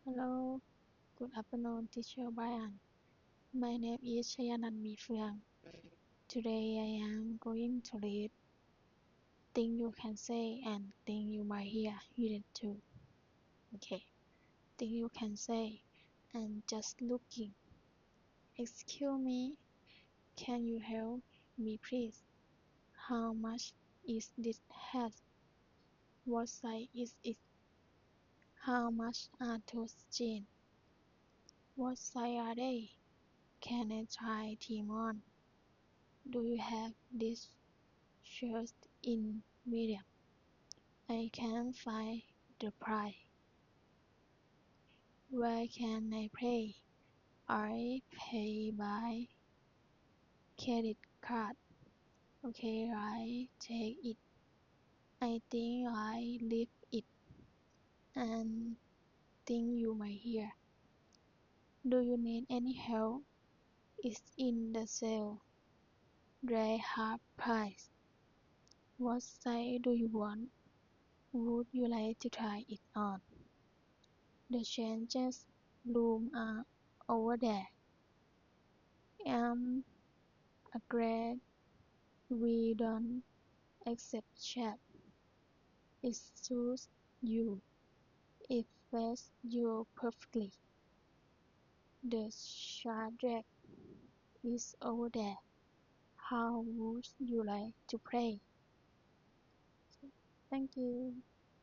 Hello, good afternoon, Teacher Brian. My name is Chayanan Mifeung. Today I am going to read Things You Can Say and Things You Might Hear, Unit 2. Okay, things you can say and just looking. Excuse me, can you help me please? How much is this hat? What size is it? How much are those jeans? What size are they? Can I try them on? Do you have this shirt in medium? I can't find the price. Where can I pay? I pay by credit card. Okay, I take it. I think I leave it and think you might hear. Do you need any help? It's in the sale. They half price. What size do you want? Would you like to try it on? The changes room are over there. I'm afraid we don't accept chat. It suits you. It fits you perfectly. The subject is over there. How would you like to play? Thank you.